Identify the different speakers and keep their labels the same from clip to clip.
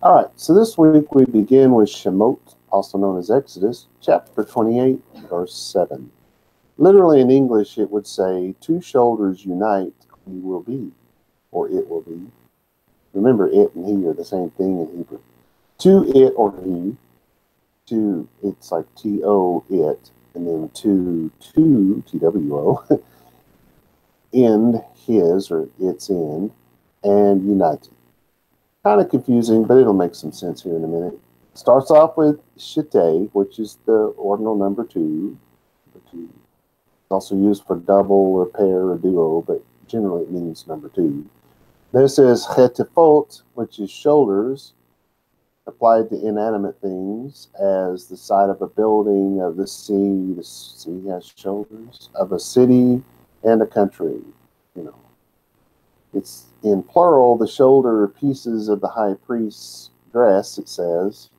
Speaker 1: All right, so this week we begin with Shemot, also known as Exodus, chapter 28, verse 7. Literally in English, it would say, two shoulders unite, he will be, or it will be. Remember, it and he are the same thing in Hebrew. To it or he, to, it's like T-O, it, and then to, T-W-O, end, his, or its end, and united. Kind of confusing, but it'll make some sense here in a minute. Starts off with shite, which is the ordinal number two. It's also used for double or pair or duo, but generally it means number two. Then it says chetifot, which is shoulders, applied to inanimate things as the side of a building, of the sea. The sea has shoulders, of a city and a country, you know. It's in plural, the shoulder pieces of the high priest's dress, it says.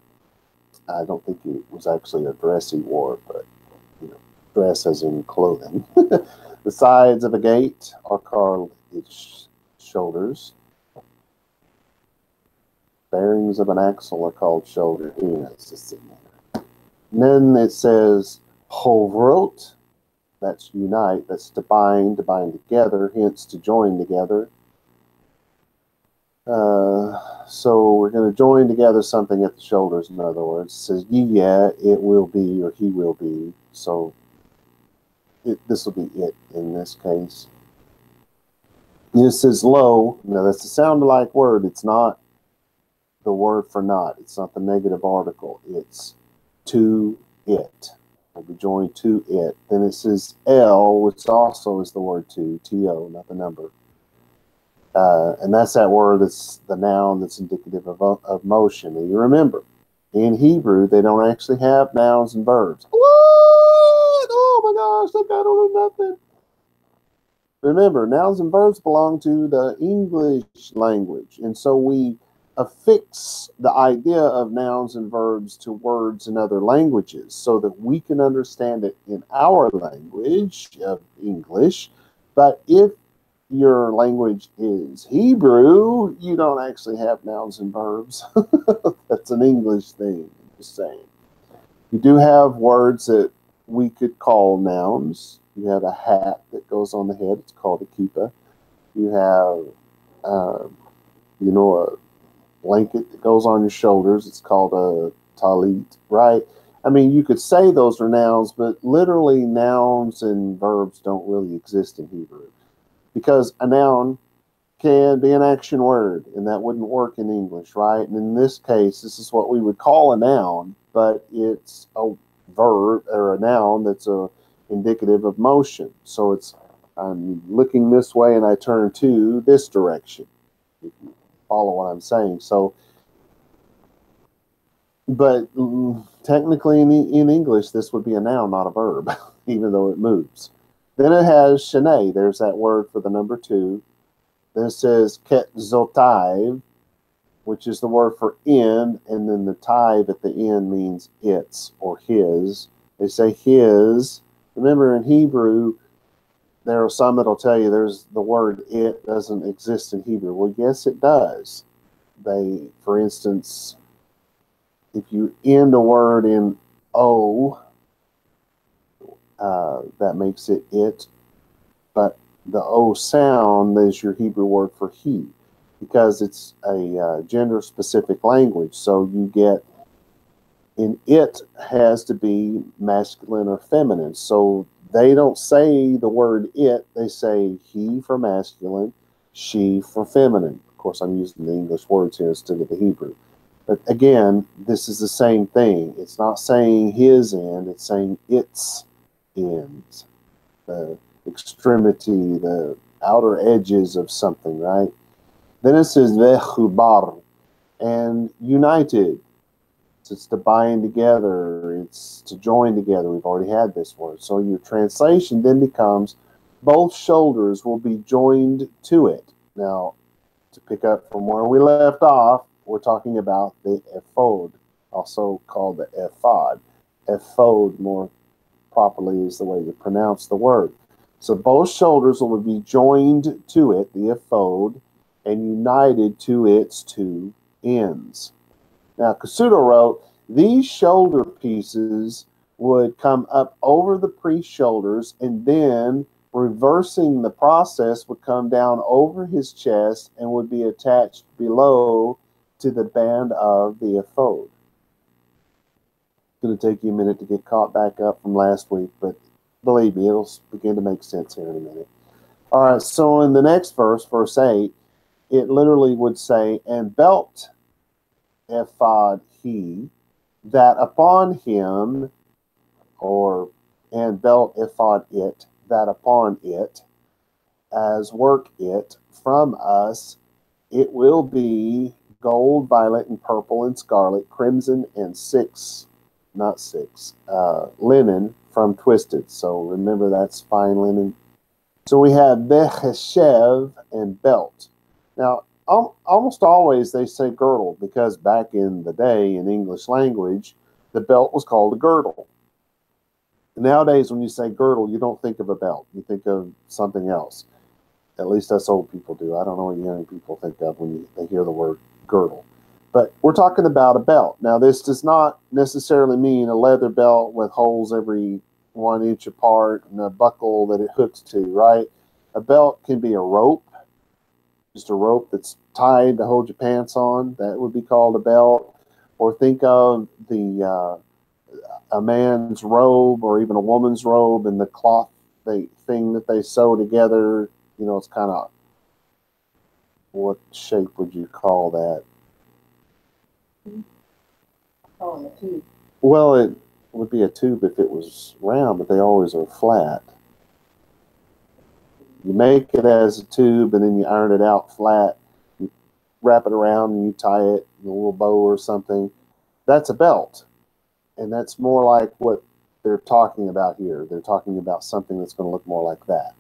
Speaker 1: I don't think it was actually a dress he wore, but, you know, dress as in clothing. The sides of a gate are called its shoulders. Bearings of an axle are called shoulder. And then it says hovrot, that's unite, that's to bind together, hence to join together. So we're going to join together something at the shoulders, in other words. It says, yeah, it will be, or he will be. So this will be it in this case. And it says lo. Now that's a sound-alike word. It's not the word for not. It's not the negative article. It's to it. Will be joined to it. Then it says el, which also is the word to, T-O, not the number. And that's that word that's the noun that's indicative of motion. And you remember, in Hebrew, they don't actually have nouns and verbs. What? Oh my gosh, that guy don't know nothing. Remember, nouns and verbs belong to the English language. And so we affix the idea of nouns and verbs to words in other languages so that we can understand it in our language of English. But if your language is Hebrew, you don't actually have nouns and verbs. That's an English thing, I'm just saying. You do have words that we could call nouns. You have a hat that goes on the head. It's called a kippah. You have, a blanket that goes on your shoulders. It's called a talit, right? I mean, you could say those are nouns, but literally nouns and verbs don't really exist in Hebrew. Because a noun can be an action word, and that wouldn't work in English, right? And in this case, this is what we would call a noun, but it's a verb or a noun that's indicative of motion. So it's, I'm looking this way and I turn to this direction, if you follow what I'm saying. So, but technically in English, this would be a noun, not a verb, even though it moves. Then it has shene. There's that word for the number two. Then it says ketzotiv, which is the word for in, and then the tive at the end means its or his. They say his. Remember in Hebrew, there are some that'll tell you there's the word it doesn't exist in Hebrew. Well, yes, it does. They, for instance, if you end a word in O, that makes it it, but the O sound is your Hebrew word for he, because it's a gender-specific language. So you get, in it has to be masculine or feminine. So they don't say the word it, they say he for masculine, she for feminine. Of course, I'm using the English words here instead of the Hebrew. But again, this is the same thing. It's not saying his end, it's saying its ends, the extremity, the outer edges of something, right? Then it says vechubar, and united. It's to bind together, it's to join together. We've already had this word. So your translation then becomes both shoulders will be joined to it. Now, to pick up from where we left off, we're talking about the ephod, also called the ephod. Ephod, more properly, is the way to pronounce the word. So both shoulders will be joined to it, the ephod, and united to its two ends. Now, Kasuto wrote, these shoulder pieces would come up over the priest's shoulders, and then reversing the process would come down over his chest and would be attached below to the band of the ephod. It's going to take you a minute to get caught back up from last week, but believe me, it'll begin to make sense here in a minute. All right, so in the next verse, verse 8, it literally would say, and belt ephod he, that upon him, or and belt ephod it, that upon it, as work it from us, it will be gold, violet, and purple, and scarlet, crimson, and linen from twisted. So remember, that's fine linen. So we have becheshev and belt. Now, almost always they say girdle, because back in the day in English language, the belt was called a girdle. Nowadays, when you say girdle, you don't think of a belt. You think of something else. At least us old people do. I don't know what young people think of when they hear the word girdle. But we're talking about a belt. Now, this does not necessarily mean a leather belt with holes every 1 inch apart and a buckle that it hooks to, right? A belt can be a rope, just a rope that's tied to hold your pants on. That would be called a belt. Or think of a man's robe, or even a woman's robe, and the cloth thing that they sew together. You know, it's kind of, what shape would you call that?
Speaker 2: Oh, a tube.
Speaker 1: Well, it would be a tube if it was round, but they always are flat. You make it as a tube, and then you iron it out flat. You wrap it around, and you tie it in a little bow or something. That's a belt. And that's more like what they're talking about here. They're talking about something that's going to look more like that.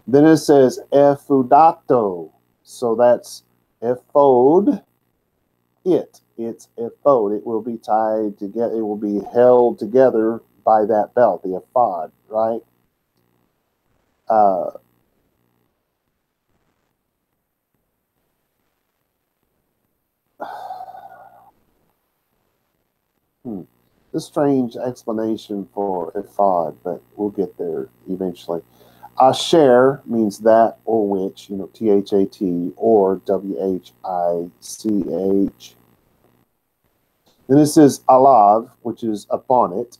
Speaker 1: Then it says ephodato. So that's ephod. It's ephod. It will be tied together. It will be held together by that belt, the ephod, right? A strange explanation for ephod, but we'll get there eventually. Asher means that or which, you know, T-H-A-T or W-H-I-C-H. Then it says alav, which is upon it,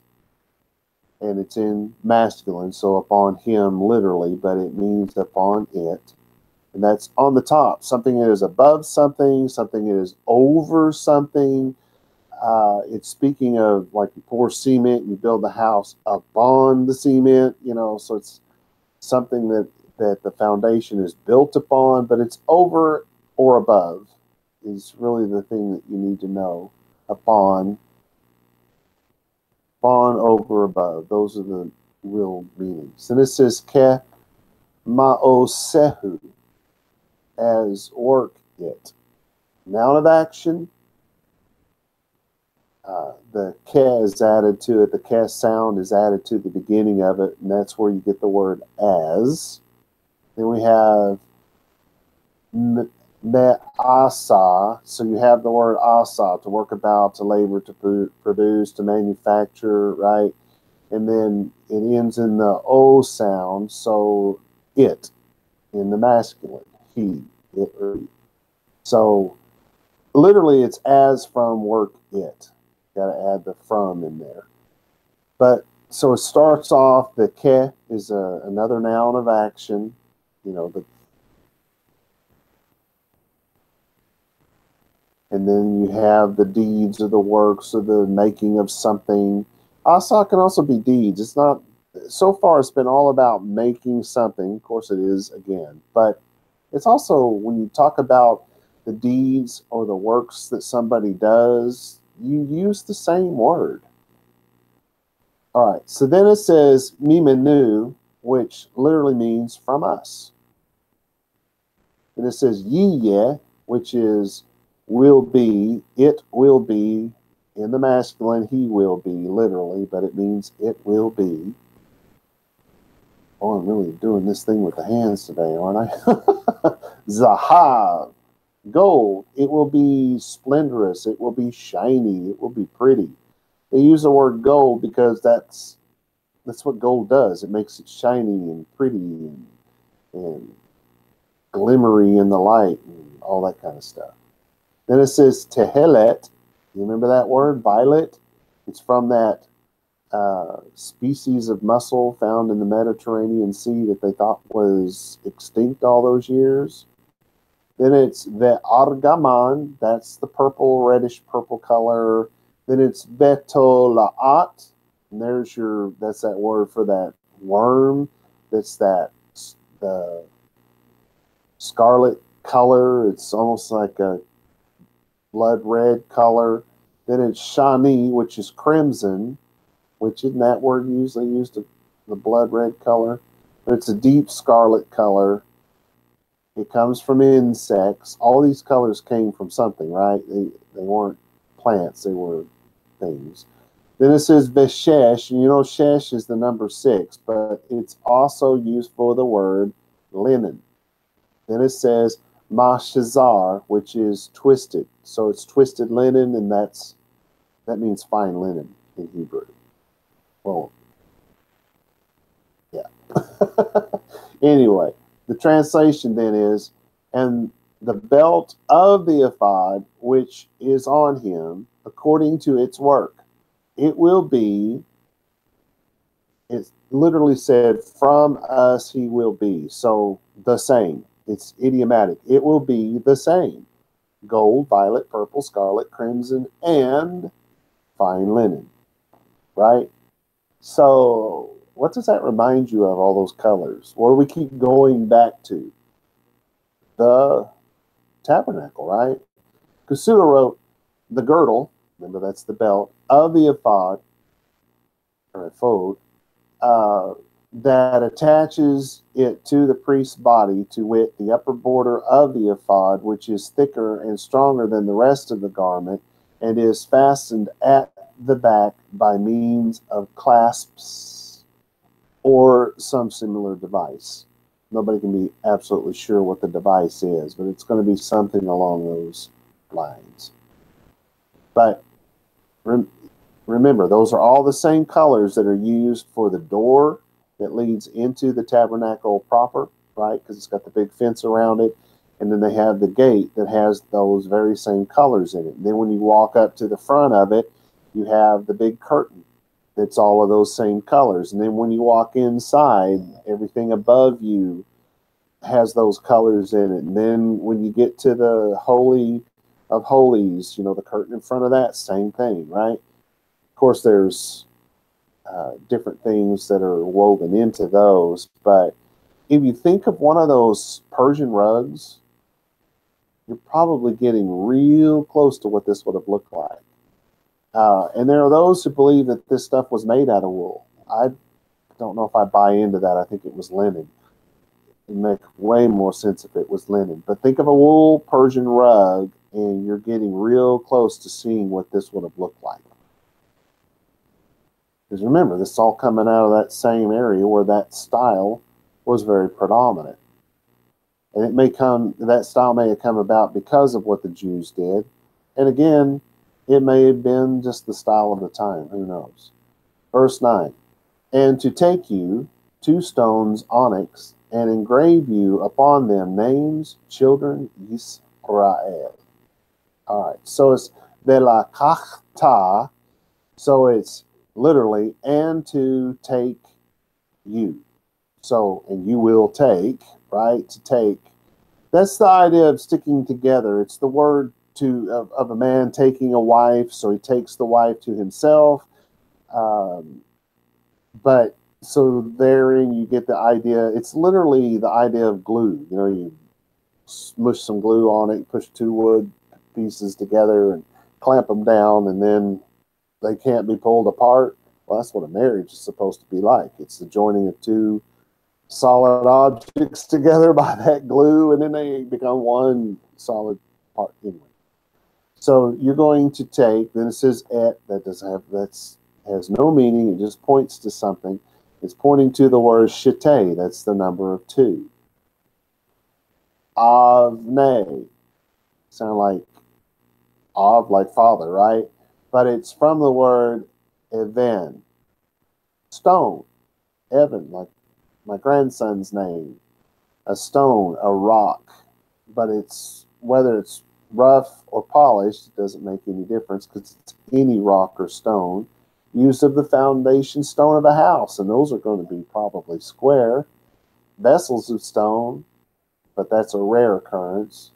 Speaker 1: and it's in masculine, so upon him literally, but it means upon it. And that's on the top. Something that is above something, something that is over something. It's speaking of, like, you pour cement and you build the house upon the cement, you know, so it's something that the foundation is built upon, but it's over or above is really the thing that you need to know. Upon, over, above. Those are the real meanings. And it says ke ma'osehu, as work it. Noun of action. The ke is added to it. The ke sound is added to the beginning of it, and that's where you get the word as. Then we have me'asa. So you have the word asa, to work about, to labor, to produce, to manufacture, right? And then it ends in the o sound, so it, in the masculine, he, it, or he. So literally it's as from work it. Got to add the from in there. But so it starts off, the ke is another noun of action, you know, and then you have the deeds or the works or the making of something. Asa can also be deeds. It's not, so far it's been all about making something. Of course it is, again, but it's also, when you talk about the deeds or the works that somebody does, you use the same word. All right, so then it says mimenu, which literally means from us. And it says yiye, which is will be, it will be, in the masculine, he will be, literally, but it means it will be. Oh, I'm really doing this thing with the hands today, aren't I? Zahav. Gold, it will be splendorous, it will be shiny, it will be pretty. They use the word gold because that's what gold does. It makes it shiny and pretty and glimmery in the light and all that kind of stuff. Then it says tehelet. You remember that word, violet? It's from that species of mussel found in the Mediterranean Sea that they thought was extinct all those years. Then it's ve'argaman. That's the purple, reddish purple color. Then it's vetolaat. And that's that word for that worm. That's the scarlet color. It's almost like a blood red color. Then it's shani, which is crimson, which isn't that word usually used, the blood red color. But it's a deep scarlet color. It comes from insects. All these colors came from something, right? They weren't plants, they were things. Then it says Veshesh, and you know Shesh is the number 6, but it's also used for the word linen. Then it says Mashazar, which is twisted. So it's twisted linen, and that means fine linen in Hebrew. Well, yeah. Anyway, the translation then is, and the belt of the ephod, which is on him, according to its work. It will be, it literally said, from us he will be. So the same. It's idiomatic. It will be the same. Gold, violet, purple, scarlet, crimson, and fine linen. Right? So what does that remind you of, all those colors? What do we keep going back to? The tabernacle, right? Kusuda wrote, the girdle, remember that's the belt, of the ephod, or ephod, that attaches it to the priest's body, to wit, the upper border of the ephod, which is thicker and stronger than the rest of the garment, and is fastened at the back by means of clasps or some similar device. Nobody can be absolutely sure what the device is, but it's going to be something along those lines. But remember, those are all the same colors that are used for the door that leads into the tabernacle proper, right? Because it's got the big fence around it. And then they have the gate that has those very same colors in it. And then when you walk up to the front of it, you have the big curtain that's all of those same colors. And then when you walk inside, everything above you has those colors in it. And then when you get to the Holy of Holies, you know, the curtain in front of that, same thing, right? Of course, there's different things that are woven into those. But if you think of one of those Persian rugs, you're probably getting real close to what this would have looked like. And there are those who believe that this stuff was made out of wool. I don't know if I buy into that. I think it was linen. It'd make way more sense if it was linen. But think of a wool Persian rug, and you're getting real close to seeing what this would have looked like. Because remember, this is all coming out of that same area where that style was very predominant. And it may come, that style may have come about because of what the Jews did. And again, it may have been just the style of the time. Who knows? Verse 9. And to take you 2 stones onyx and engrave you upon them names, children, Yisrael. All right. So it's velakachta. So it's literally, and to take you. So, and you will take, right? To take. That's the idea of sticking together. It's the word of a man taking a wife, so he takes the wife to himself. But so therein you get the idea. It's literally the idea of glue. You know, you smush some glue on it, push 2 wood pieces together and clamp them down, and then they can't be pulled apart. Well, that's what a marriage is supposed to be like. It's the joining of 2 solid objects together by that glue, and then they become one solid part anyway. So you're going to take, then it says et, has no meaning, it just points to something. It's pointing to the word shete, that's the number of 2. Avne, Sound like Av, like father, right? But it's from the word Even, stone. Evan, like my grandson's name. A stone, a rock. But it's whether it's rough or polished, it doesn't make any difference because it's any rock or stone used of the foundation stone of a house, and those are going to be probably square vessels of stone, but that's a rare occurrence.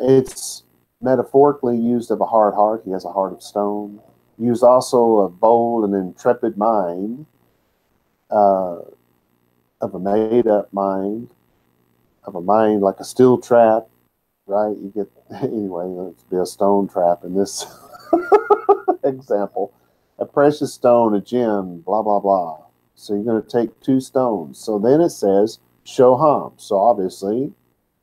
Speaker 1: It's metaphorically used of a hard heart. He has a heart of stone. Used also of bold and intrepid mind, of a made-up mind, of a mind like a steel trap, right? You get, anyway, let's be a stone trap in this example. A precious stone, a gem, blah, blah, blah. So you're going to take two stones. So then it says shoham. So obviously,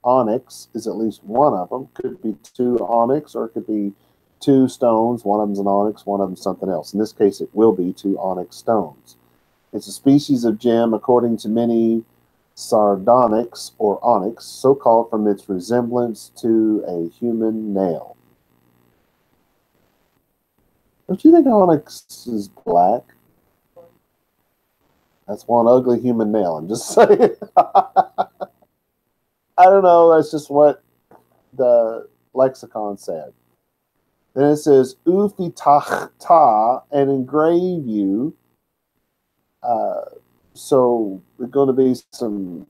Speaker 1: onyx is at least one of them. Could be two onyx, or it could be two stones. One of them's an onyx, one of them's something else. In this case, it will be two onyx stones. It's a species of gem, according to many, sardonyx or onyx, so called from its resemblance to a human nail. Don't you think onyx is black? That's one ugly human nail. I'm just saying. I don't know. That's just what the lexicon said. Then it says, ufitachta, and engrave you. So there's going to be some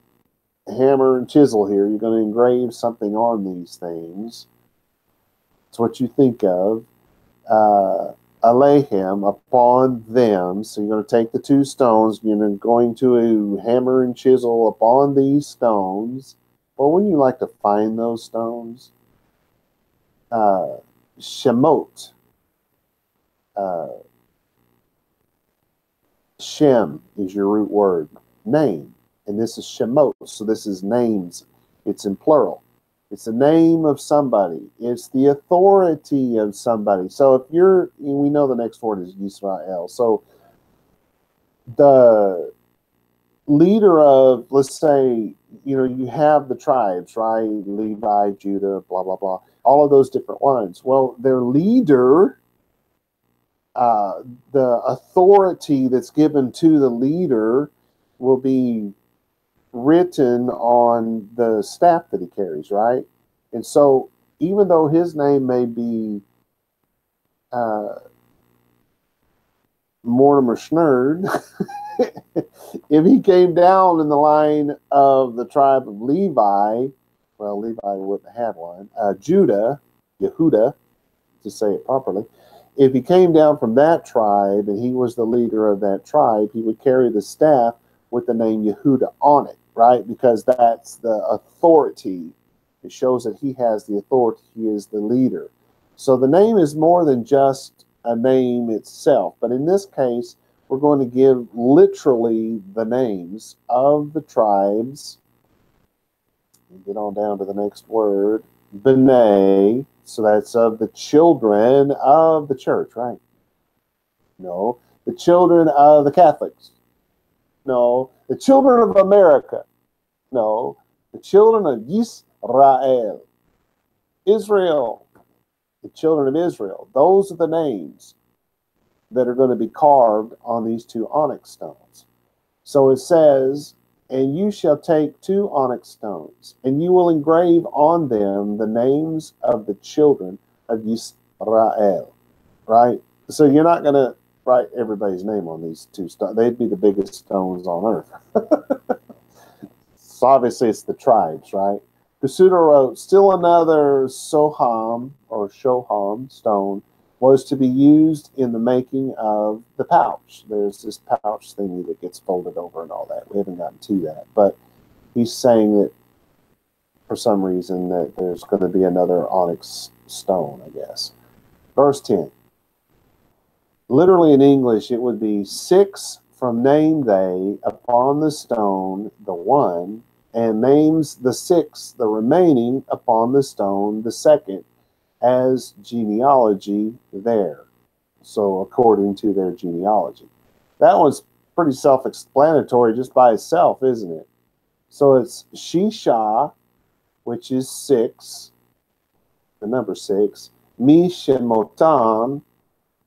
Speaker 1: hammer and chisel here. You're going to engrave something on these things. It's what you think of. Alehem, upon them. So you're going to take the two stones. You're going to hammer and chisel upon these stones. Well, wouldn't you like to find those stones? Shemot. Shem is your root word. Name. And this is Shemot. So this is names. It's in plural. It's the name of somebody. It's the authority of somebody. So if you're, we know the next word is Yisrael. So the leader of, let's say, you have the tribes, right? Levi, Judah, blah, blah, blah. All of those different ones. Well, their leader, the authority that's given to the leader will be written on the staff that he carries, right? And so even though his name may be Mortimer Schnerd, if he came down in the line of the tribe of Levi, well, Levi wouldn't have had one, Judah, Yehuda, to say it properly, if he came down from that tribe and he was the leader of that tribe, he would carry the staff with the name Yehuda on it, right? Because that's the authority. It shows that he has the authority. He is the leader. So the name is more than just a name itself. But in this case, we're going to give literally the names of the tribes. Get on down to the next word. B'nai. So that's of the children of the church, right? No. The children of the Catholics. No. The children of America. No. The children of Yisrael. Israel. The children of Israel. Those are the names that are going to be carved on these two onyx stones. So it says, and you shall take two onyx stones, and you will engrave on them the names of the children of Yisrael. Right? So you're not going to write everybody's name on these two stones. They'd be the biggest stones on earth. So obviously it's the tribes, right? Kusuda wrote, still another soham or shoham stone was to be used in the making of the pouch. There's this pouch thingy that gets folded over and all that. We haven't gotten to that. But he's saying that for some reason that there's going to be another onyx stone, I guess. Verse 10. Literally in English, it would be 6 from name they upon the stone, the one, and names the 6, the remaining, upon the stone, the second, as genealogy there. So according to their genealogy. That one's pretty self-explanatory just by itself, isn't it? So it's Shisha, which is 6, the number 6. Mi shemotam,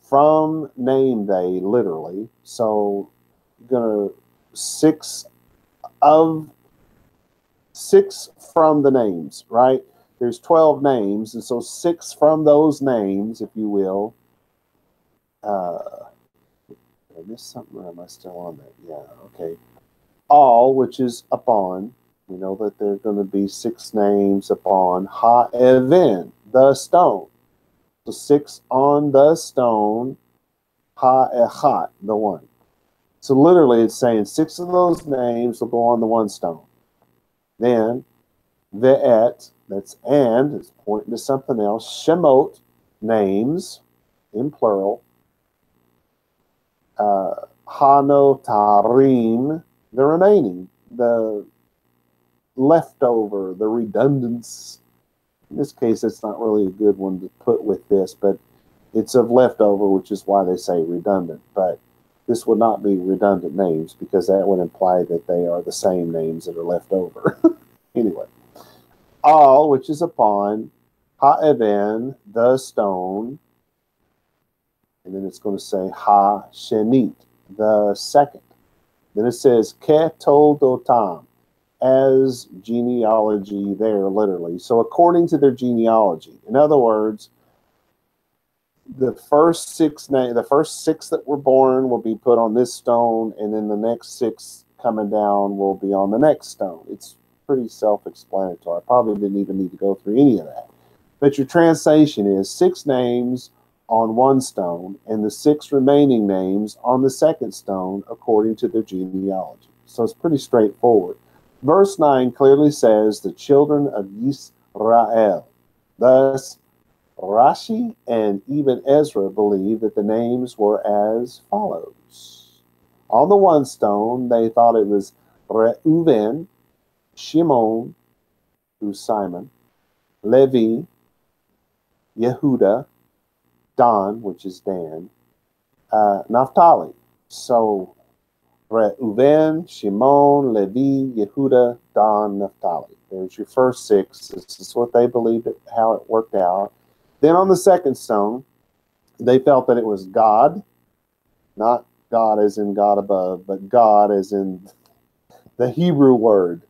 Speaker 1: from name they, literally. So you're gonna 6 from the names, right? There's 12 names, and so 6 from those names, if you will. Did I miss something, or am I still on that? Yeah, okay. All, which is upon. We know that there are going to be 6 names upon Ha-Even, the stone. So 6 on the stone, Ha-Echat, the one. So literally it's saying 6 of those names will go on the one stone. Then Ve'et, that's and, it's pointing to something else. Shemot, names, in plural. Hanotarim, the remaining, the leftover, the redundance. In this case, it's not really a good one to put with this, but it's of leftover, which is why they say redundant. But this would not be redundant names, because that would imply that they are the same names that are left over. Anyway, all, which is upon, Ha-Even, the stone, and then it's going to say Ha-Shenit, the second. Then it says Ketoldotam, as genealogy there, literally. So according to their genealogy. In other words, the first 6 that were born will be put on this stone, and then the next 6 coming down will be on the next stone. It's pretty self-explanatory. I probably didn't even need to go through any of that. But your translation is 6 names on one stone, and the 6 remaining names on the second stone, according to their genealogy. So it's pretty straightforward. Verse 9 clearly says the children of Yisrael. Thus, Rashi and even Ezra believe that the names were as follows. On the one stone, they thought it was Reuven, Shimon, who's Simon, Levi, Yehuda, Dan, which is Dan, Naphtali. So Reuven, Shimon, Levi, Yehuda, Dan, Naphtali. There's your first 6. This is what they believed, how it worked out. Then on the second stone, they felt that it was God, not God as in God above, but God as in the Hebrew word.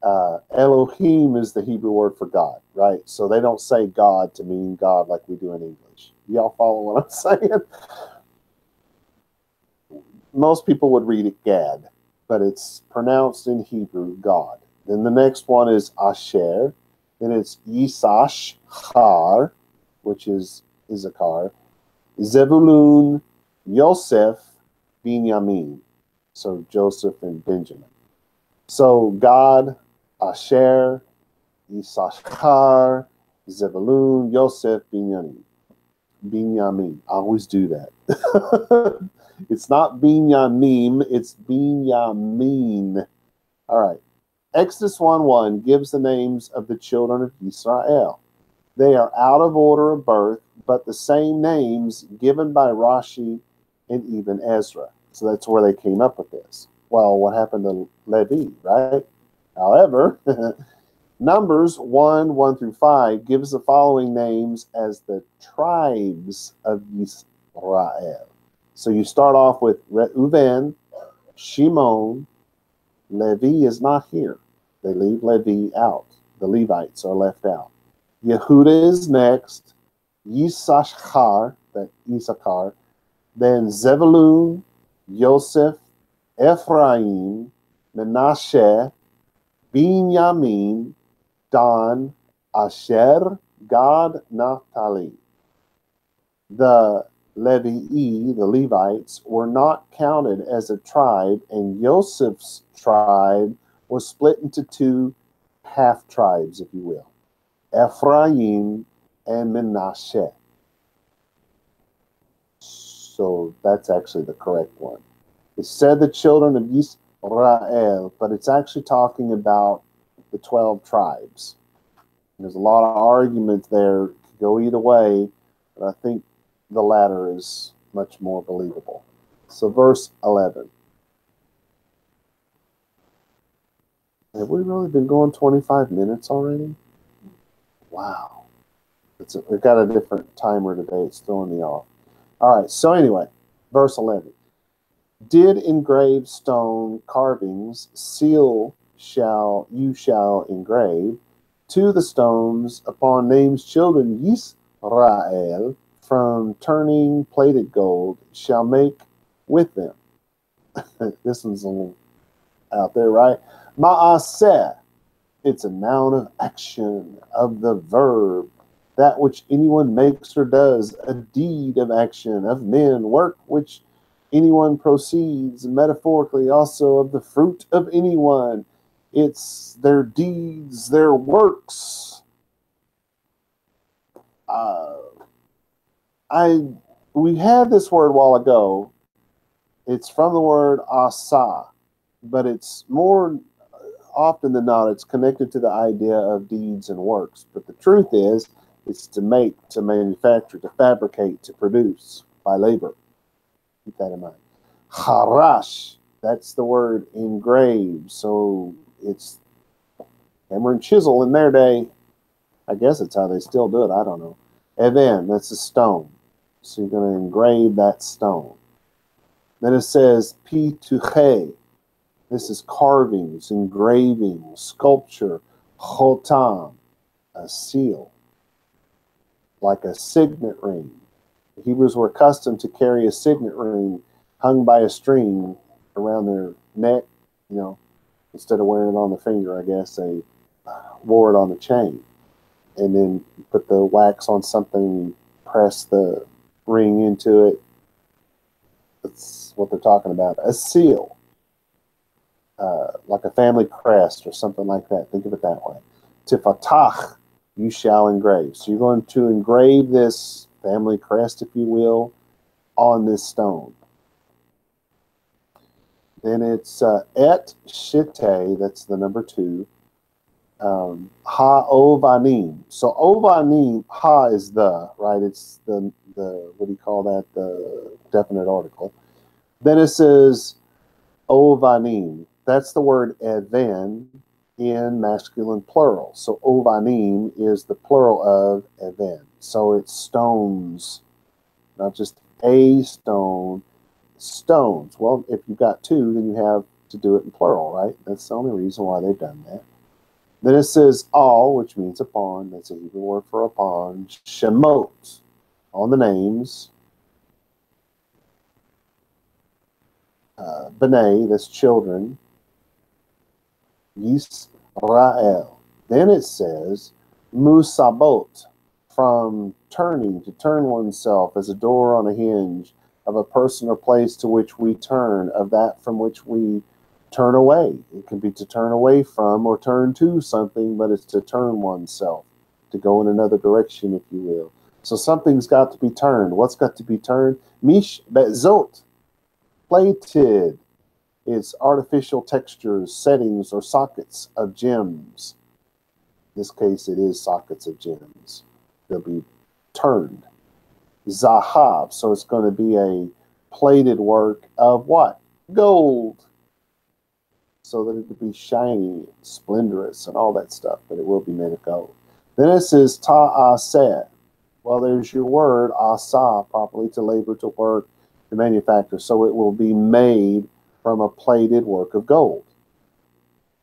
Speaker 1: Elohim is the Hebrew word for God, right? So they don't say God to mean God like we do in English. Y'all follow what I'm saying? Most people would read it Gad, but it's pronounced in Hebrew God. Then the next one is Asher. Then it's Yisachar, which is Issachar. Zebulun, Yosef, Binyamin. So Joseph and Benjamin. So God, Asher, Yisachar, Zebulun, Yosef, Binyamin. Binyamin. I always do that. It's not Binyamin, it's Binyamin. All right. Exodus 1:1 gives the names of the children of Israel. They are out of order of birth, but the same names given by Rashi and even Ezra. So that's where they came up with this. Well, what happened to Levi, right? However, Numbers 1:1 through 5 gives the following names as the tribes of Israel. So you start off with Reuven, Shimon. Levi is not here. They leave Levi out. The Levites are left out. Yehuda is next. Yisachar, that Issachar. Then Zebulun, Yosef, Ephraim, Menashe, Binyamin, Dan, Asher, Gad, Naphtali. The Levi, the Levites, were not counted as a tribe, and Joseph's tribe was split into 2 half-tribes, if you will, Ephraim and Menashe. So that's actually the correct one. It said the children of Israel, but it's actually talking about the 12 tribes. There's a lot of argument there. Could go either way, but I think the latter is much more believable. So verse 11. Have we really been going 25 minutes already? Wow. We've got a different timer today. It's throwing me off. All right. So anyway, verse 11. Did engraved stone carvings seal you shall engrave to the stones upon names children Yisrael from turning plated gold shall make with them. This one's a little out there, right? Ma'aseh. It's a noun of action, of the verb, that which anyone makes or does, a deed of action, of men, work which anyone proceeds, metaphorically also of the fruit of anyone. It's their deeds, their works. We had this word a while ago. It's from the word asa, but it's more often than not, it's connected to the idea of deeds and works. But the truth is, it's to make, to manufacture, to fabricate, to produce by labor. Keep that in mind. Harash, that's the word engrave. So it's hammer and chisel in their day. I guess it's how they still do it. I don't know. And then that's a stone. So you're going to engrave that stone. Then it says pituche. This is carvings, engraving, sculpture, chotam, a seal, like a signet ring. The Hebrews were accustomed to carry a signet ring hung by a string around their neck, instead of wearing it on the finger, I guess they wore it on the chain. And then you put the wax on something, press the ring into it. That's what they're talking about. A seal. Like a family crest or something like that. Think of it that way. Tifatach, you shall engrave. So you're going to engrave this family crest, if you will, on this stone. Then it's et shite, that's the number 2. Ha ovanim. So ovanim, ha is the, right? It's the what do you call that? The definite article. Then it says ovanim. That's the word even in masculine plural. So ovanim is the plural of even. So it's stones, not just a stone, stones. Well, if you've got 2, then you have to do it in plural, right? That's the only reason why they've done that. Then it says all, which means upon. That's a Hebrew word for upon. Shemot, on the names. B'nai, that's children. Yisrael. Then it says musabot, from turning, to turn oneself, as a door on a hinge, of a person or place to which we turn, of that from which we turn away. It can be to turn away from or turn to something, but it's to turn oneself, to go in another direction, if you will. So something's got to be turned. What's got to be turned? Mish bezot, plated. It's artificial textures, settings, or sockets of gems. In this case, it is sockets of gems. They'll be turned. Zahav, so it's going to be a plated work of what? Gold. So that it could be shiny and splendorous and all that stuff, but it will be made of gold. Then it says ta'aseh. Well, there's your word, asa, properly to labor, to work, to manufacture. So it will be made from a plated work of gold.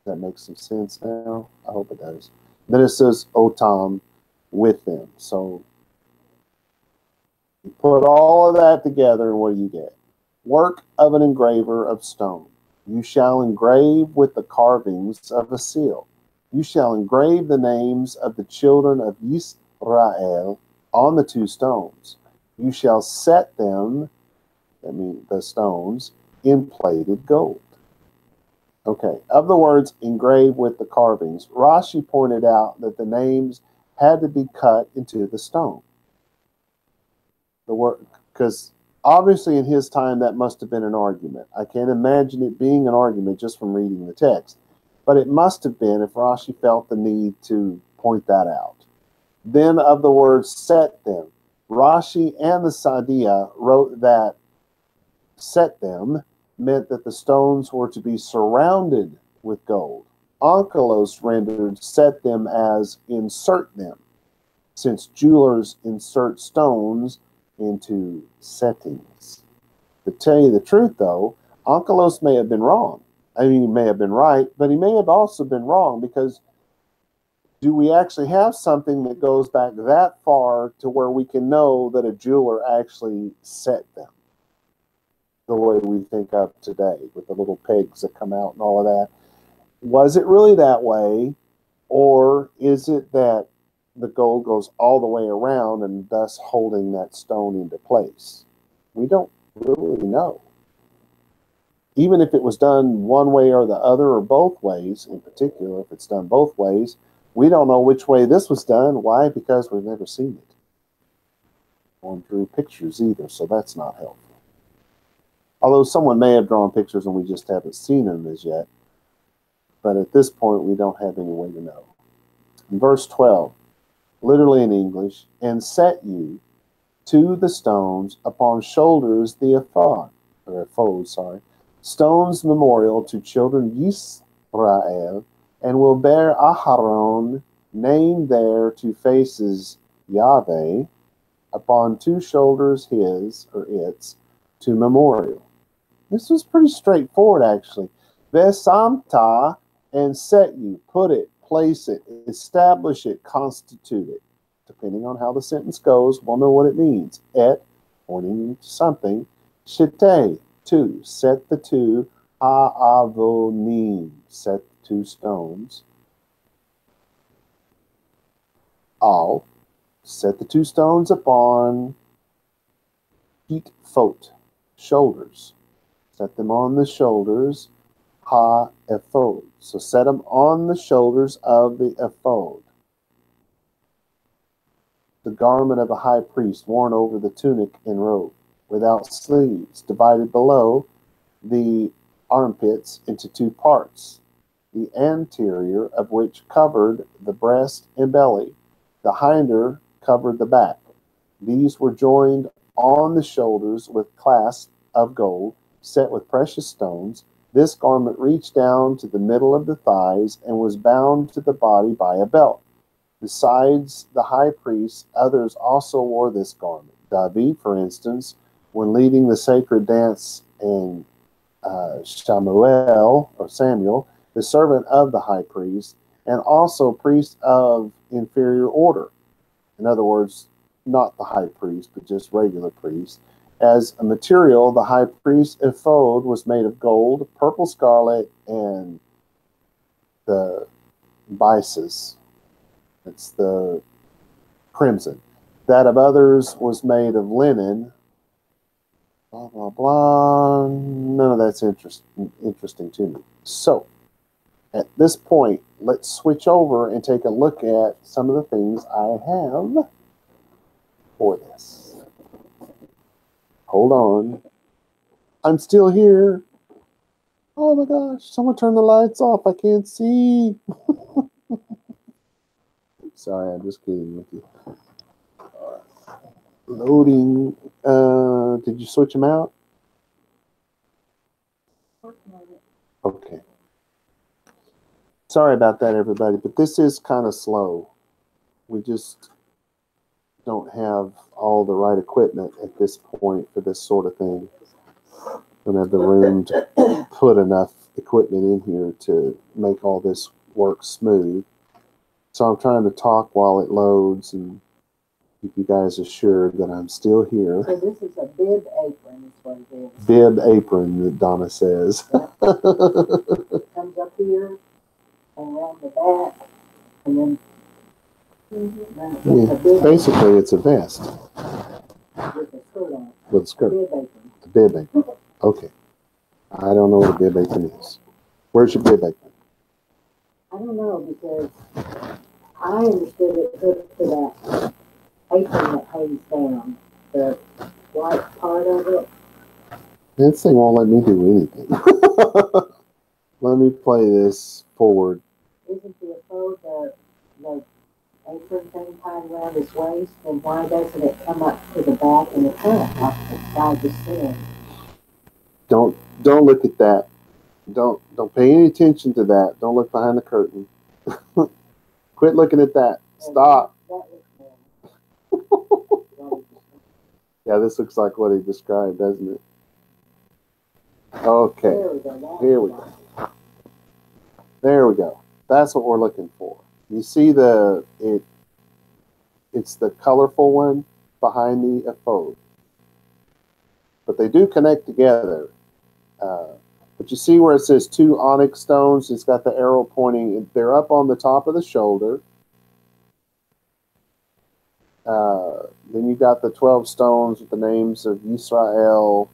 Speaker 1: Does that make some sense now? I hope it does. Then it says otam, with them. So you put all of that together, and what do you get? Work of an engraver of stone. You shall engrave with the carvings of a seal. You shall engrave the names of the children of Yisrael on the 2 stones. You shall set them, I mean the stones, in plated gold. Okay, of the words engrave with the carvings, Rashi pointed out that the names had to be cut into the stone. The word, because obviously in his time that must have been an argument. I can't imagine it being an argument just from reading the text. But it must have been if Rashi felt the need to point that out. Then of the words set them, Rashi and the Sadia wrote that set them meant that the stones were to be surrounded with gold. Onkelos rendered set them as insert them. since jewelers insert stones into settings. To tell you the truth, though, Onkelos may have been wrong. I mean, he may have been right, but he may have also been wrong, because do we actually have something that goes back that far to where we can know that a jeweler actually set them the way we think of today, with the little pegs that come out and all of that? Was it really that way, or is it that the gold goes all the way around and thus holding that stone into place? We don't really know. Even if it was done one way or the other, or both ways, in particular, if it's done both ways, we don't know which way this was done. Why? Because we've never seen it. Or drew pictures either, so that's not helpful. Although someone may have drawn pictures and we just haven't seen them as yet. But at this point, we don't have any way to know. In verse 12, literally in English, and set you to the stones upon shoulders the ephod, stones memorial to children Yisrael, and will bear Aharon, name there to faces Yahweh, upon two shoulders his, or its, to memorial. This was pretty straightforward, actually. Vesamta, and set you, put it, place it, establish it, constitute it. Depending on how the sentence goes, we'll know what it means. Et, pointing to something. Shite, two, set the two. Ha'avonim, set the two stones. Al, set the two stones upon Hitfot, shoulders. Set them on the shoulders. Ha-ephod. So set them on the shoulders of the ephod, the garment of a high priest worn over the tunic and robe, without sleeves, divided below the armpits into two parts, the anterior of which covered the breast and belly, the hinder covered the back. These were joined on the shoulders with clasps of gold, set with precious stones. This garment reached down to the middle of the thighs and was bound to the body by a belt. Besides the high priest, others also wore this garment. David, for instance, when leading the sacred dance in Samuel, the servant of the high priest, and also priest of inferior order. In other words, not the high priest, but just regular priest. As a material, the high priest's ephod was made of gold, purple scarlet, and the byssus. It's the crimson. That of others was made of linen. Blah, blah, blah. None of that's interesting to me. So, at this point, let's switch over and take a look at some of the things I have for this. Hold on. I'm still here. Oh my gosh, someone turn the lights off. I can't see. Sorry, I'm just kidding with you. Loading. Did you switch them out? Okay. Sorry about that, everybody, but this is kind of slow. We just don't have all the right equipment at this point for this sort of thing. Don't have the room to put enough equipment in here to make all this work smooth. So I'm trying to talk while it loads and keep you guys assured that I'm still here.
Speaker 2: So this is a bib apron, is what it is.
Speaker 1: Bib apron, that Donna says.
Speaker 2: It comes up here and around the back, and then
Speaker 1: Yeah, basically, it's a vest
Speaker 2: with a skirt on it.
Speaker 1: with a skirt.
Speaker 2: Bib apron.
Speaker 1: A bib apron. Okay. I don't know what a bib apron is. Where's your bib apron?
Speaker 2: I don't know, because I understood it hooked to that apron that hangs down, the white part of it.
Speaker 1: This thing won't let me do anything. Let me play this forward.
Speaker 2: Isn't the ephod the apron thing tied around his waist, and why doesn't it come up to the back and the front like the guy just said?
Speaker 1: Don't look at that. Don't pay any attention to that. Don't look behind the curtain. Quit looking at that. Stop.
Speaker 2: That looks normal.
Speaker 1: Yeah, this looks like what he described, doesn't it? Okay, here we go. There we go. That's what we're looking for. You see it's the colorful one behind the ephod. But they do connect together. But you see where it says 2 onyx stones? It's got the arrow pointing. They're up on the top of the shoulder. Then you got the 12 stones with the names of Israel.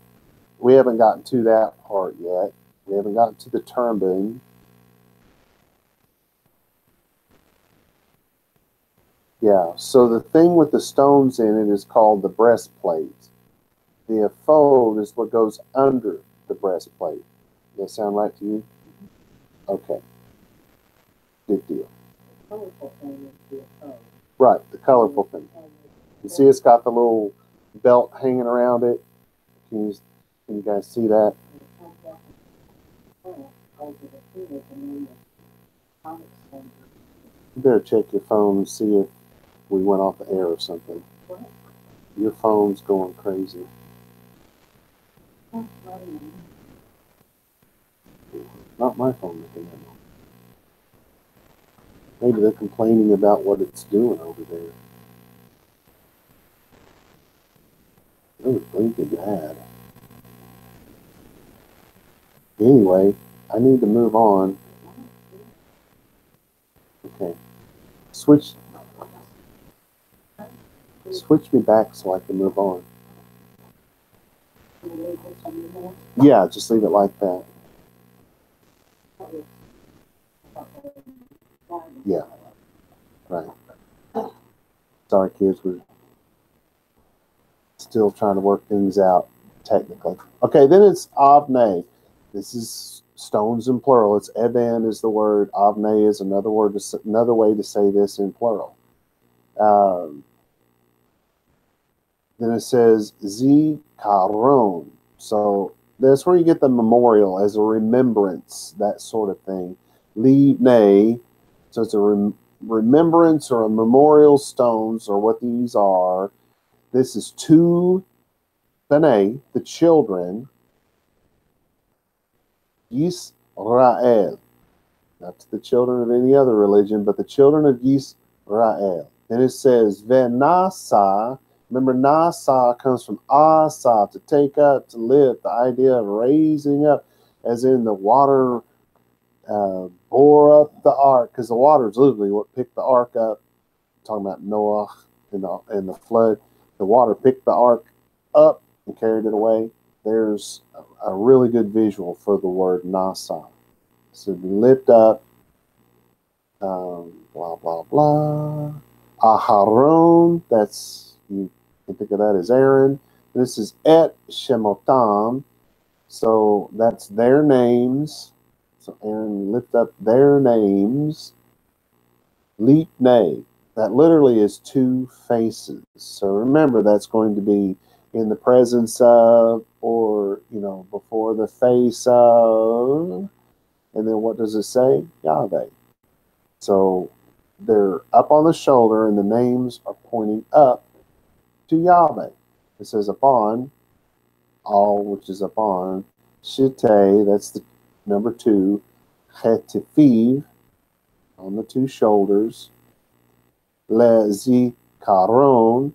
Speaker 1: We haven't gotten to that part yet. We haven't gotten to the turban. Yeah, so the thing with the stones in it is called the breastplate. The ephod is what goes under the breastplate. Does that sound right to you? Okay. Good deal. Right, the colorful thing. You see it's got the little belt hanging around it. Can you guys see that? You better check your phone and see if we went off the air or something. Your phone's going crazy. Not my phone making that noise. Maybe they're complaining about what it's doing over there. It was blinking bad. Anyway, I need to move on. Okay. Switch me back so I can move on. Yeah, just leave it like that. Yeah. Right. Sorry, kids. We're still trying to work things out technically. Okay, then it's avne. This is stones in plural. It's eben is the word. Avne is another word. Another way to say this in plural. Then it says zikaron. So that's where you get the memorial as a remembrance, that sort of thing. Livnei. So it's a remembrance or a memorial stones, or what these are. This is 2 b'nai, the children. Yisrael. Not the children of any other religion, but the children of Yisrael. Then it says venasa. Remember, nasa comes from asa, to take up, to lift. The idea of raising up, as in the water bore up the ark, because the water is literally what picked the ark up. I'm talking about Noah and the flood. The water picked the ark up and carried it away. There's a really good visual for the word nasa. So lift up, blah, blah, blah. Aharon, that's, you can think of that as Aaron. This is et shemotam, so that's their names. So Aaron, lift up their names. Lipnei, that literally is 2 faces. So remember, that's going to be in the presence of, or, before the face of. And then what does it say? Yahweh. So they're up on the shoulder, and the names are pointing up to Yahweh. It says upon, all, which is upon. Shite, that's the number 2. Chetifiv, on the 2 shoulders. Lezikaron,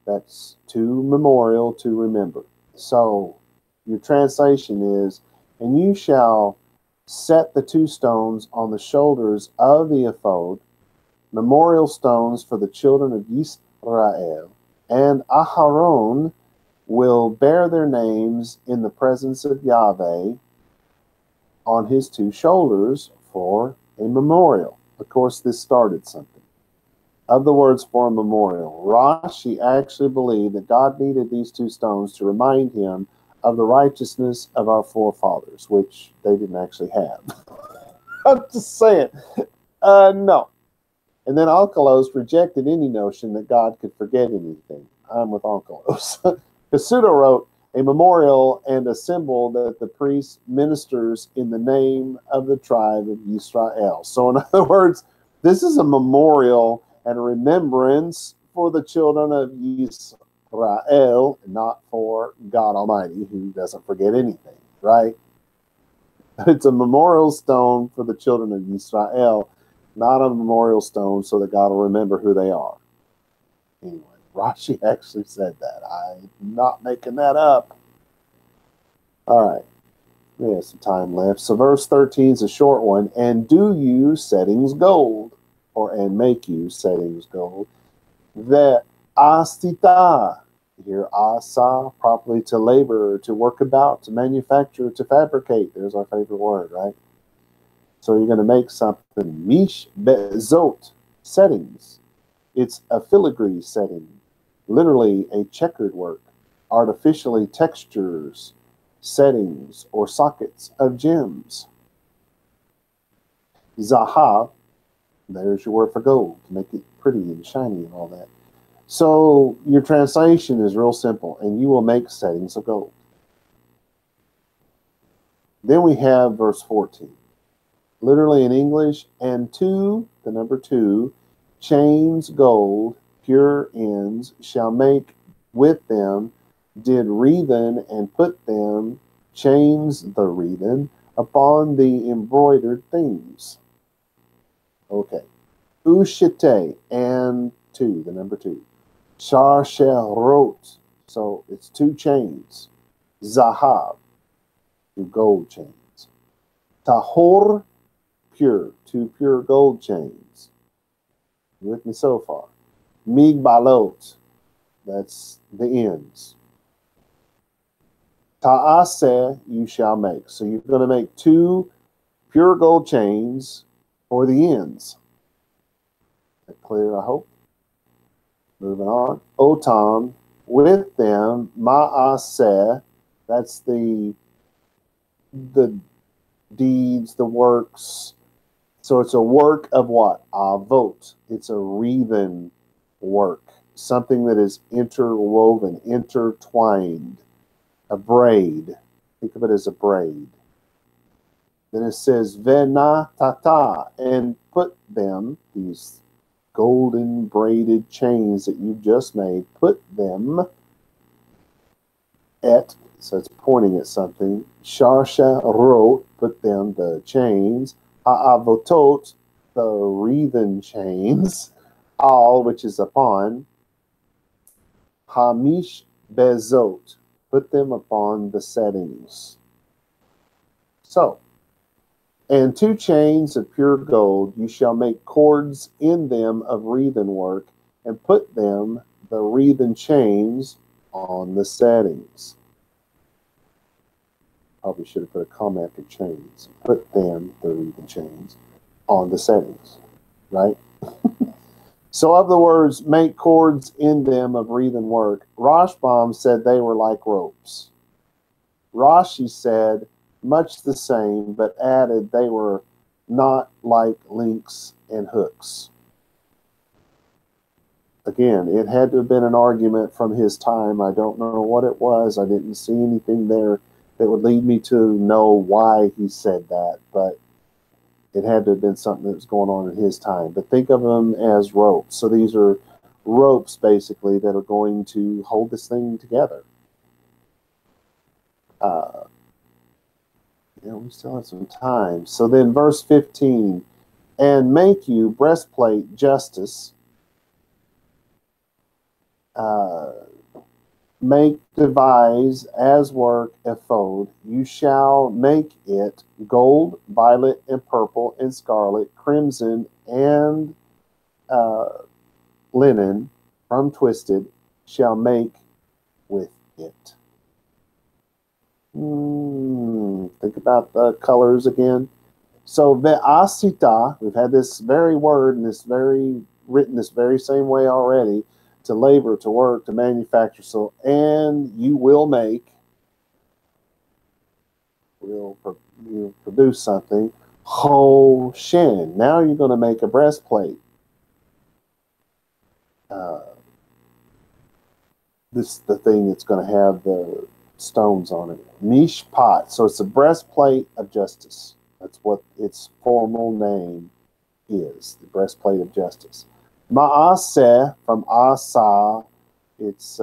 Speaker 1: that's to memorial, to remember. So your translation is, and you shall set the 2 stones on the shoulders of the ephod, memorial stones for the children of Israel, and Aharon will bear their names in the presence of Yahweh on his 2 shoulders for a memorial. Of course, this started something. Of the words for a memorial, Rashi actually believed that God needed these 2 stones to remind him of the righteousness of our forefathers, which they didn't actually have. I'm just saying. No. And then Onkelos rejected any notion that God could forget anything. I'm with Onkelos. Kasuda wrote, a memorial and a symbol that the priest ministers in the name of the tribe of Israel. So in other words, this is a memorial and a remembrance for the children of Israel, not for God Almighty, who doesn't forget anything, right? It's a memorial stone for the children of Israel, not a memorial stone so that God will remember who they are. Anyway, Rashi actually said that. I'm not making that up. All right. We have some time left. So verse 13 is a short one. And do you settings gold, and make you settings gold. The asita, here asa, properly to labor, to work about, to manufacture, to fabricate. There's our favorite word, right? So you're going to make something. Mish bezot, settings. It's a filigree setting, literally a checkered work, artificially textures, settings, or sockets of gems. Zahav, there's your word for gold, to make it pretty and shiny and all that. So your translation is real simple, and you will make settings of gold. Then we have verse 14. Literally in English, and two, the number two, chains gold, pure ends, shall make with them, did wreathen and put them, chains the wreathen, upon the embroidered things. Okay. Ushite, and two, the number two. Sharsherot, so it's two chains. Zahav, two gold chains. Tahor, pure, two pure gold chains. You with me so far? Migbalot, that's the ends. Ta'aseh, you shall make. So you're going to make two pure gold chains for the ends. That clear, I hope. Moving on. Otam, with them, ma'aseh, that's the deeds, the works. So it's a work of what? Avot. It's a wreathen work. Something that is interwoven, intertwined. A braid. Think of it as a braid. Then it says, Vena tata, and put them, these golden braided chains that you've just made, put them at, so it's pointing at something, Sharsha wrote, put them, the chains, Ha'avotot, the wreathen chains, all, which is upon, Hamish bezot, put them upon the settings. So, and two chains of pure gold, you shall make cords in them of wreathen work, and put them, the wreathen chains, on the settings. Probably should have put a comma after chains. Put them, the wreathen chains, on the settings, right? So of the words, make cords in them of wreathen work, Rashbam said they were like ropes. Rashi said much the same, but added they were not like links and hooks. Again, it had to have been an argument from his time. I don't know what it was. I didn't see anything there that would lead me to know why he said that, but it had to have been something that was going on in his time. But think of them as ropes. So these are ropes, basically, that are going to hold this thing together. We still have some time. So then verse 15, and make you breastplate justice, make devise as work ephod, you shall make it gold, violet, and purple, and scarlet, crimson, and linen from twisted, shall make with it. Think about the colors again. So ve'asita, we've had this very word and this very written this very same way already, to labor, to work, to manufacture. So, and you will make, will produce something. Ho shen. Now you're going to make a breastplate. This is the thing that's going to have the stones on it. Mishpat. So it's a breastplate of justice. That's what its formal name is, the breastplate of justice. Ma'aseh from asa, it's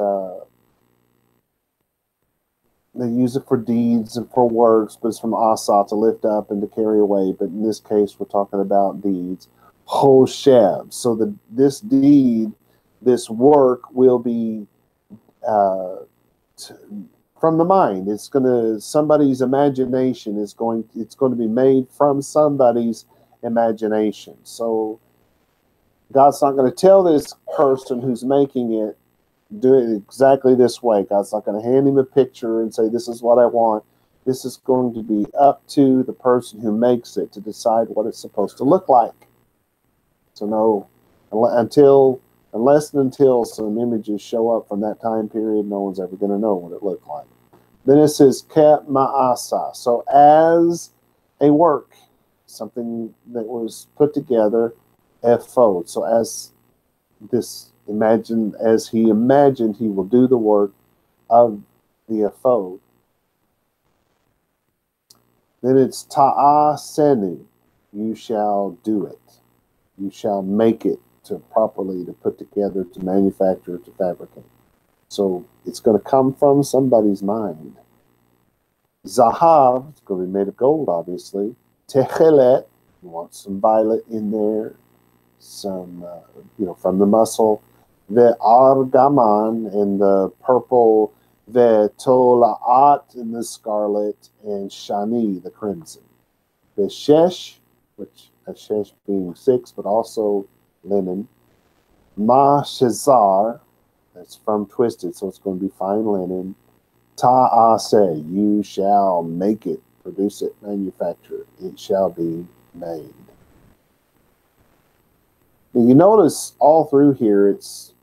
Speaker 1: they use it for deeds and for works, but it's from asa, to lift up and to carry away. But in this case, we're talking about deeds. Hoshev. So this deed, this work will be from the mind. It's somebody's imagination it's going to be made from somebody's imagination. So God's not going to tell this person who's making it, do it exactly this way. God's not going to hand him a picture and say, this is what I want. This is going to be up to the person who makes it to decide what it's supposed to look like. So no, unless and until some images show up from that time period, no one's ever going to know what it looked like. Then it says, Ke ma'asa. So as a work, something that was put together, ephod. So as he imagined he will do the work of the ephod. Then it's ta'asenu. You shall do it. You shall make it to put together, to manufacture, to fabricate. So it's going to come from somebody's mind. Zahav, it's going to be made of gold, obviously. Techelet, you want some violet in there, some, from the muscle. The argaman, and the purple. The tolaat, and the scarlet. And shani, the crimson. The shesh, which shesh being 6, but also linen. Ma shazar, that's from twisted, so it's going to be fine linen. Ta'aseh, you shall make it, produce it, manufacture it. It shall be made. And you notice all through here, he's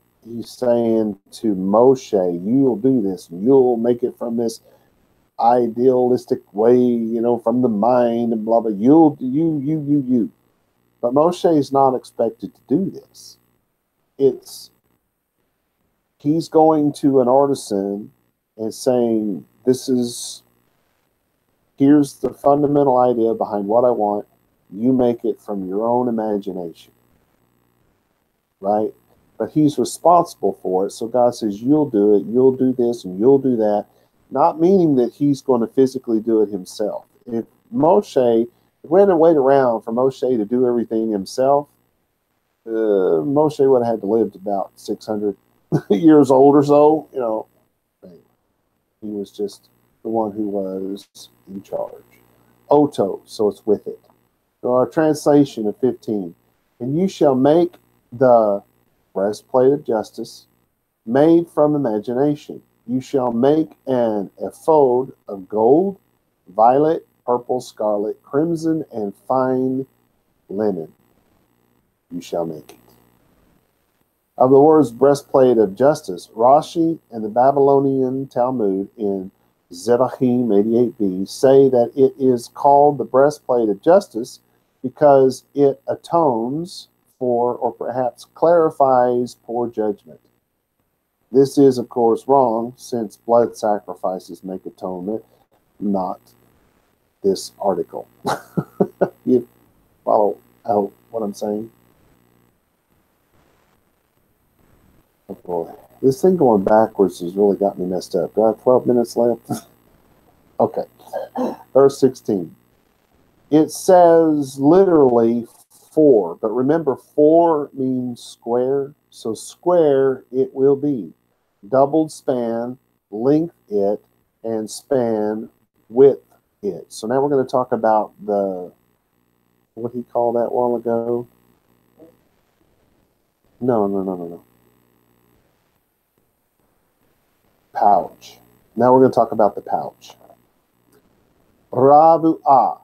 Speaker 1: saying to Moshe, you'll do this, and you'll make it from this idealistic way, from the mind, and blah, blah. You. But Moshe is not expected to do this. He's going to an artisan and saying, here's the fundamental idea behind what I want. You make it from your own imagination. Right? But he's responsible for it. So God says, you'll do it, you'll do this, and you'll do that. Not meaning that he's going to physically do it himself. If we had to wait around for Moshe to do everything himself, Moshe would have had to live to about 600 years old or so. He was just the one who was in charge. Oto, so it's with it. So our translation of 15. And you shall make the breastplate of justice made from imagination. You shall make an ephod of gold, violet, purple, scarlet, crimson, and fine linen. You shall make it. Of the words breastplate of justice, Rashi and the Babylonian Talmud in Zevachim 88b say that it is called the breastplate of justice because it atones for, or perhaps clarifies, poor judgment. This is, of course, wrong, since blood sacrifices make atonement, not this article. You follow out what I'm saying? Oh boy. This thing going backwards has really got me messed up. Do I have 12 minutes left? Okay. Verse 16. It says literally 4, but remember 4 means square, so square it will be. Doubled span, length it, and span width it. So now we're going to talk about what he called that a while ago? No. Pouch. Now we're going to talk about the pouch. Rabu'ah,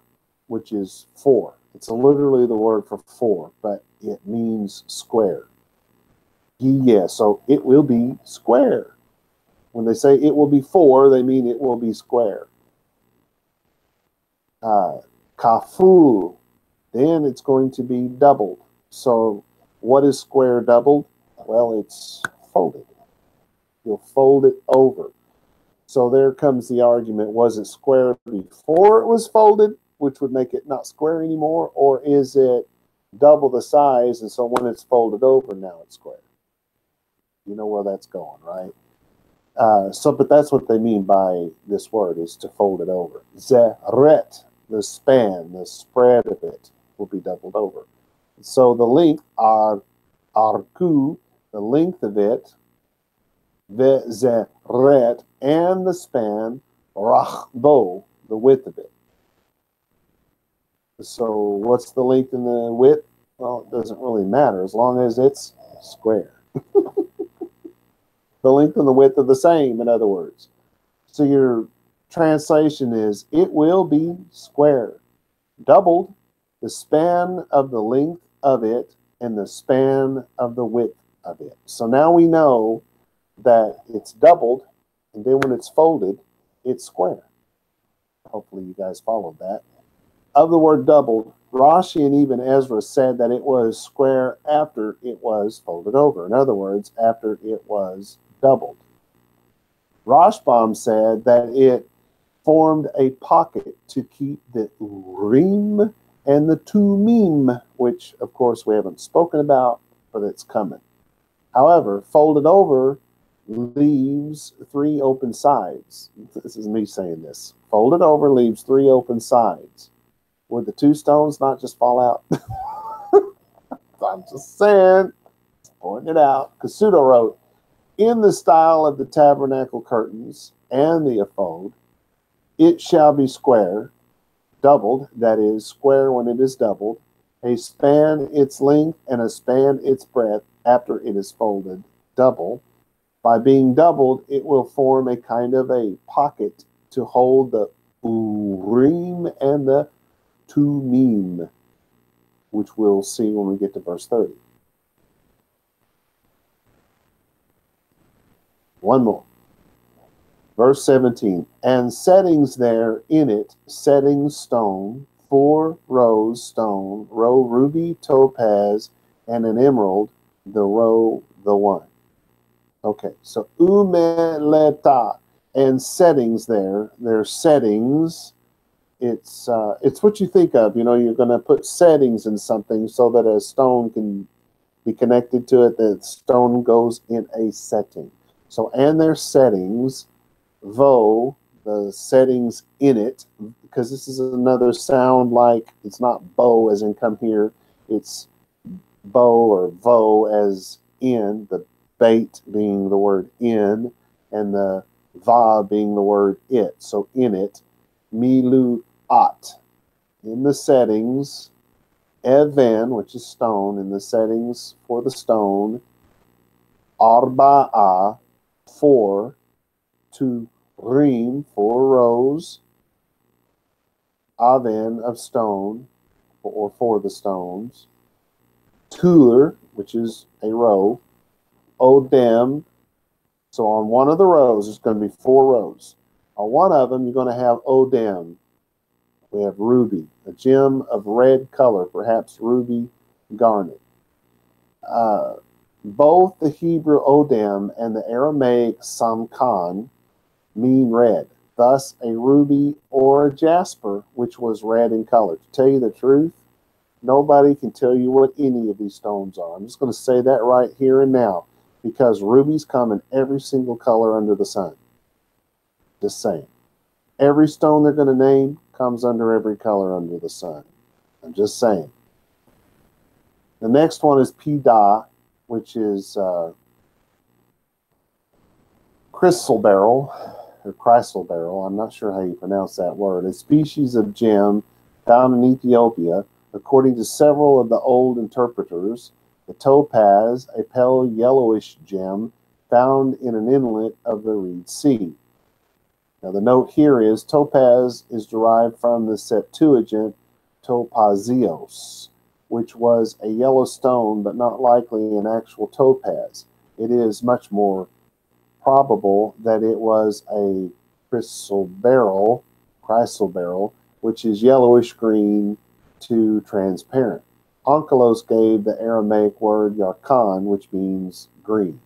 Speaker 1: which is 4. It's literally the word for 4, but it means square. Yeah, so it will be square. When they say it will be 4, they mean it will be square. Kaful, then it's going to be doubled. So what is square doubled? Well, it's folded. You'll fold it over. So there comes the argument, was it square before it was folded, which would make it not square anymore, or is it double the size, and so when it's folded over, now it's square. You know where that's going, right? But that's what they mean by this word, is to fold it over. Zeret, the span, the spread of it, will be doubled over. So the length, arku, the length of it, zeret, and the span, rachbo, the width of it. So what's the length and the width? Well, it doesn't really matter as long as it's square. The length and the width are the same, in other words. So your translation is, it will be square, doubled, the span of the length of it and the span of the width of it. So now we know that it's doubled, and then when it's folded, it's square. Hopefully you guys followed that. Of the word doubled, Rashi and even Ezra said that it was square after it was folded over. In other words, after it was doubled. Rashbam said that it formed a pocket to keep the Urim and the Tumim, which of course we haven't spoken about, but it's coming. However, folded over leaves 3 open sides. This is me saying this. Folded over leaves 3 open sides. Would the 2 stones not just fall out? I'm just saying, pointing it out. Kasuda wrote, in the style of the tabernacle curtains and the ephod, it shall be square, doubled, that is, square when it is doubled, a span its length and a span its breadth after it is folded, double. By being doubled, it will form a kind of a pocket to hold the Urim and the Tumim, which we'll see when we get to verse 30. One more. Verse 17. And settings there in it, setting stone, 4 rows stone, row ruby, topaz, and an emerald, the row the one. Okay, so umeleta, and settings there. There's settings. It's what you think of. You know, you're going to put settings in something so that a stone can be connected to it. The stone goes in a setting. So, and their settings, vo, the settings in it, because this is another sound like, it's not bow as in come here, it's bow or vo as in, the bait being the word in, and the va being the word it. So in it, milu at, in the settings, even, which is stone, in the settings for the stone, arba'a, 4, to rim, 4 rows, aven of stone, or for the stones, tur, which is a row, odem. So on one of the rows, there's going to be 4 rows. On one of them, you're going to have odem. We have ruby, a gem of red color, perhaps ruby garnet. Both the Hebrew odem and the Aramaic samkan mean red. Thus, a ruby or a jasper, which was red in color. To tell you the truth, nobody can tell you what any of these stones are. I'm just going to say that right here and now, because rubies come in every single color under the sun. Just saying. Every stone they're going to name comes under every color under the sun. I'm just saying. The next one is Pida, which is chrysoberyl, or chrysoberyl. I'm not sure how you pronounce that word. A species of gem found in Ethiopia. According to several of the old interpreters, the topaz, a pale yellowish gem found in an inlet of the Reed Sea. Now the note here is topaz is derived from the Septuagint topazios, which was a yellow stone, but not likely an actual topaz. It is much more probable that it was a chrysoberyl, which is yellowish green to transparent. Onkelos gave the Aramaic word yarkan, which means green.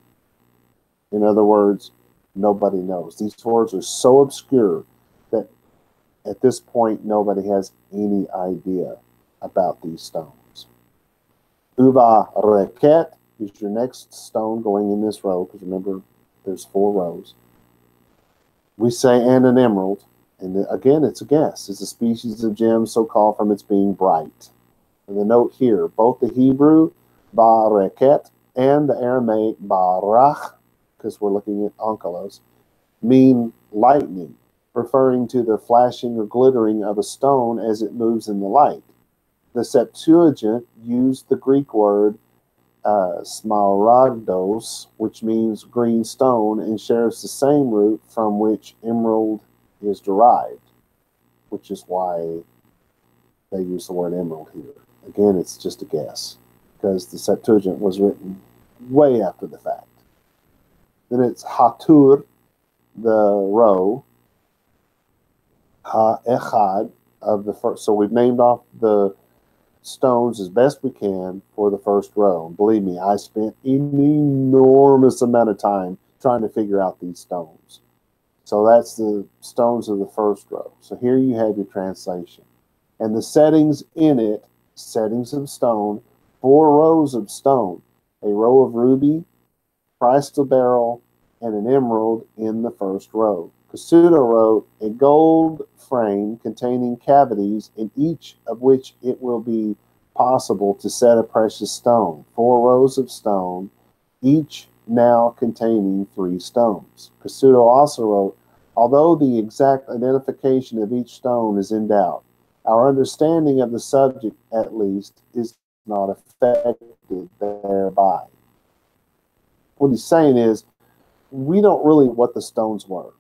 Speaker 1: In other words, nobody knows. These words are so obscure that at this point, nobody has any idea about these stones. Uva reket is your next stone going in this row, because remember, there's 4 rows. We say, and an emerald. And again, it's a guess. It's a species of gem so called from its being bright. And the note here, both the Hebrew bareket and the Aramaic barach, because we're looking at onkelos, mean lightning, referring to the flashing or glittering of a stone as it moves in the light. The Septuagint used the Greek word smaragdos, which means green stone, and shares the same root from which emerald is derived, which is why they use the word emerald here. Again, it's just a guess, because the Septuagint was written way after the fact. Then it's hatur, the row, ha-echad of the first. So we've named off the stones as best we can for the first row. And believe me, I spent an enormous amount of time trying to figure out these stones. So that's the stones of the first row. So here you have your translation. And the settings in it, settings of stone, 4 rows of stone, a row of ruby, crystal beryl, and an emerald in the first row. Cassuto wrote, a gold frame containing cavities in each of which it will be possible to set a precious stone. 4 rows of stone, each now containing 3 stones. Cassuto also wrote, although the exact identification of each stone is in doubt, our understanding of the subject, at least, is not affected thereby. What he's saying is, we don't really know what the stones were,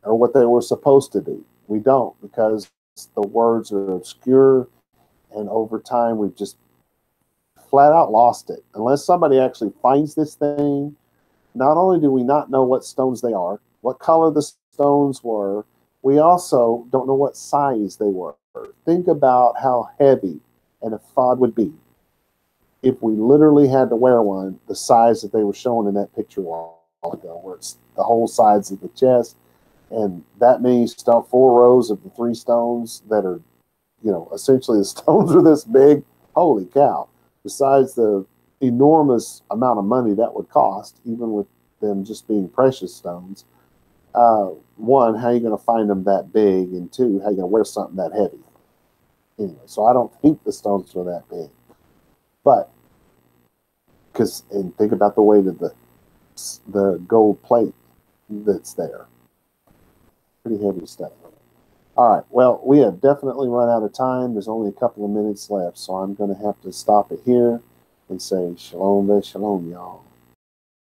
Speaker 1: or what they were supposed to be. We don't, because the words are obscure, and over time we've just flat out lost it. Unless somebody actually finds this thing, not only do we not know what stones they are, what color the stones were, we also don't know what size they were. Think about how heavy an ephod would be if we literally had to wear one the size that they were showing in that picture a while ago, where it's the whole sides of the chest, and that means 4 rows of the 3 stones that are, essentially the stones are this big. Holy cow. Besides the enormous amount of money that would cost, even with them just being precious stones, 1, how are you going to find them that big? And 2, how are you going to wear something that heavy? Anyway, so I don't think the stones were that big. But, and think about the weight of the gold plate that's there. Pretty heavy stuff. All right, well, we have definitely run out of time. There's only a couple of minutes left, so I'm going to have to stop it here and say shalom ve shalom, y'all.